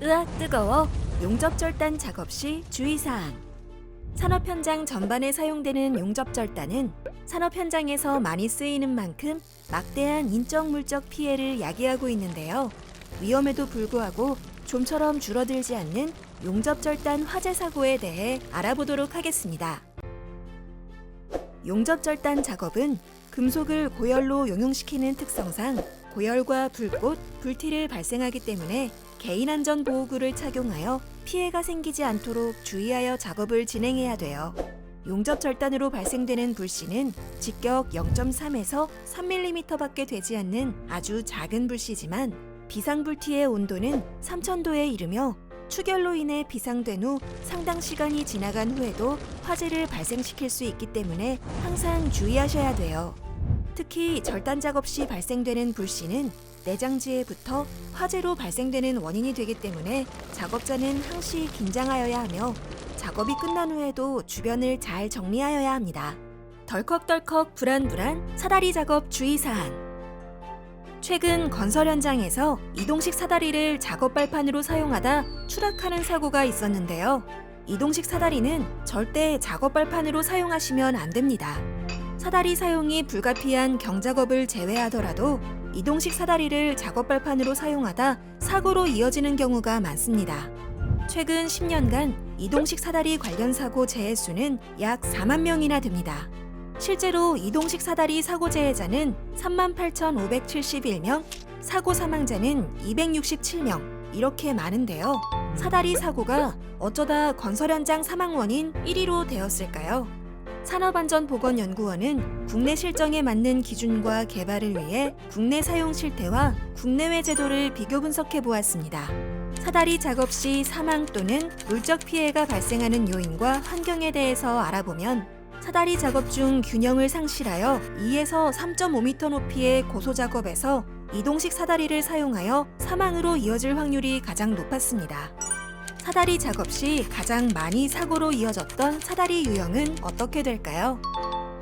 으악 뜨거워! 용접절단 작업 시 주의사항. 산업 현장 전반에 사용되는 용접절단은 산업 현장에서 많이 쓰이는 만큼 막대한 인적 물적 피해를 야기하고 있는데요. 위험에도 불구하고 좀처럼 줄어들지 않는 용접절단 화재 사고에 대해 알아보도록 하겠습니다. 용접절단 작업은 금속을 고열로 용융시키는 특성상 고열과 불꽃, 불티를 발생하기 때문에 개인안전보호구를 착용하여 피해가 생기지 않도록 주의하여 작업을 진행해야 돼요. 용접절단으로 발생되는 불씨는 직격 0.3에서 3mm밖에 되지 않는 아주 작은 불씨지만 비상불티의 온도는 3000도에 이르며 추결로 인해 비상된 후 상당 시간이 지나간 후에도 화재를 발생시킬 수 있기 때문에 항상 주의하셔야 돼요. 특히 절단 작업 시 발생되는 불씨는 내장지에 붙어 화재로 발생되는 원인이 되기 때문에 작업자는 항시 긴장하여야 하며 작업이 끝난 후에도 주변을 잘 정리하여야 합니다. 덜컥덜컥 불안불안 사다리 작업 주의사항. 최근 건설 현장에서 이동식 사다리를 작업 발판으로 사용하다 추락하는 사고가 있었는데요. 이동식 사다리는 절대 작업 발판으로 사용하시면 안 됩니다. 사다리 사용이 불가피한 경작업을 제외하더라도 이동식 사다리를 작업 발판으로 사용하다 사고로 이어지는 경우가 많습니다. 최근 10년간 이동식 사다리 관련 사고 재해 수는 약 4만 명이나 됩니다. 실제로 이동식 사다리 사고 재해자는 38,571명, 사고 사망자는 267명, 이렇게 많은데요. 사다리 사고가 어쩌다 건설 현장 사망 원인 1위로 되었을까요? 산업안전보건연구원은 국내 실정에 맞는 기준과 개발을 위해 국내 사용 실태와 국내외 제도를 비교 분석해 보았습니다. 사다리 작업 시 사망 또는 물적 피해가 발생하는 요인과 환경에 대해서 알아보면 사다리 작업 중 균형을 상실하여 2에서 3.5m 높이의 고소 작업에서 이동식 사다리를 사용하여 사망으로 이어질 확률이 가장 높았습니다. 사다리 작업 시 가장 많이 사고로 이어졌던 사다리 유형은 어떻게 될까요?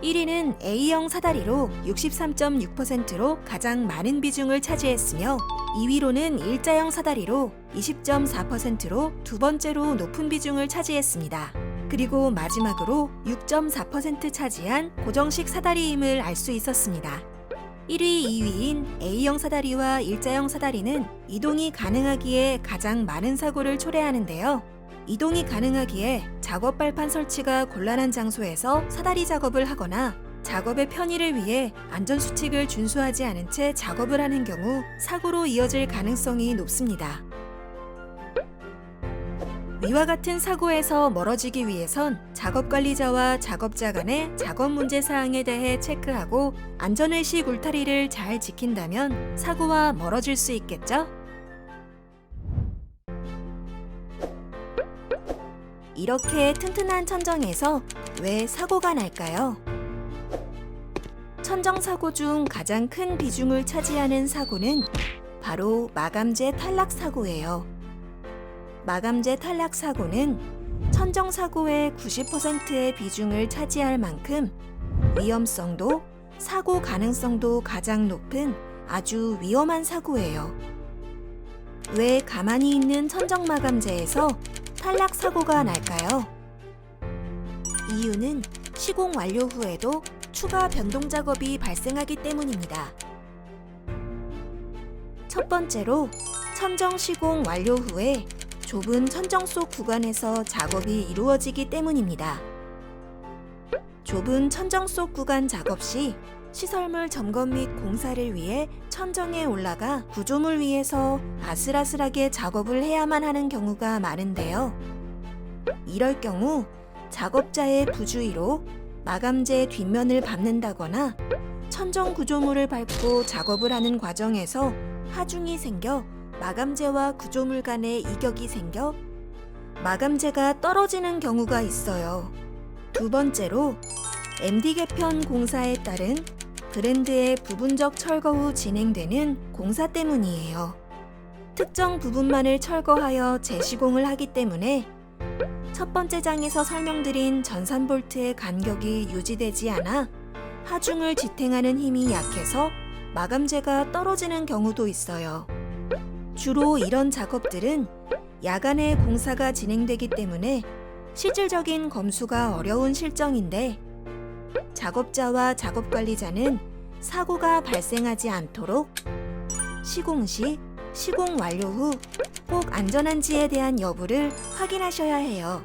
1위는 A형 사다리로 63.6%로 가장 많은 비중을 차지했으며 2위로는 일자형 사다리로 20.4%로 두 번째로 높은 비중을 차지했습니다. 그리고 마지막으로 6.4% 차지한 고정식 사다리임을 알 수 있었습니다. 1위, 2위인 A형 사다리와 일자형 사다리는 이동이 가능하기에 가장 많은 사고를 초래하는데요. 이동이 가능하기에 작업 발판 설치가 곤란한 장소에서 사다리 작업을 하거나 작업의 편의를 위해 안전수칙을 준수하지 않은 채 작업을 하는 경우 사고로 이어질 가능성이 높습니다. 위와 같은 사고에서 멀어지기 위해선 작업관리자와 작업자 간의 작업 문제 사항에 대해 체크하고 안전의식 울타리를 잘 지킨다면 사고와 멀어질 수 있겠죠? 이렇게 튼튼한 천정에서 왜 사고가 날까요? 천정 사고 중 가장 큰 비중을 차지하는 사고는 바로 마감재 탈락 사고예요. 마감재 탈락 사고는 천정 사고의 90%의 비중을 차지할 만큼 위험성도 사고 가능성도 가장 높은 아주 위험한 사고예요. 왜 가만히 있는 천정 마감재에서 탈락 사고가 날까요? 이유는 시공 완료 후에도 추가 변동 작업이 발생하기 때문입니다. 첫 번째로 천정 시공 완료 후에 좁은 천정 속 구간에서 작업이 이루어지기 때문입니다. 좁은 천정 속 구간 작업 시 시설물 점검 및 공사를 위해 천정에 올라가 구조물 위에서 아슬아슬하게 작업을 해야만 하는 경우가 많은데요. 이럴 경우 작업자의 부주의로 마감재 뒷면을 밟는다거나 천정 구조물을 밟고 작업을 하는 과정에서 하중이 생겨 마감재와 구조물 간의 이격이 생겨 마감재가 떨어지는 경우가 있어요. 두 번째로 MD 개편 공사에 따른 그랜드의 부분적 철거 후 진행되는 공사 때문이에요. 특정 부분만을 철거하여 재시공을 하기 때문에 첫 번째 장에서 설명드린 전산 볼트의 간격이 유지되지 않아 하중을 지탱하는 힘이 약해서 마감재가 떨어지는 경우도 있어요. 주로 이런 작업들은 야간에 공사가 진행되기 때문에 실질적인 검수가 어려운 실정인데 작업자와 작업관리자는 사고가 발생하지 않도록 시공 시, 시공 완료 후 꼭 안전한지에 대한 여부를 확인하셔야 해요.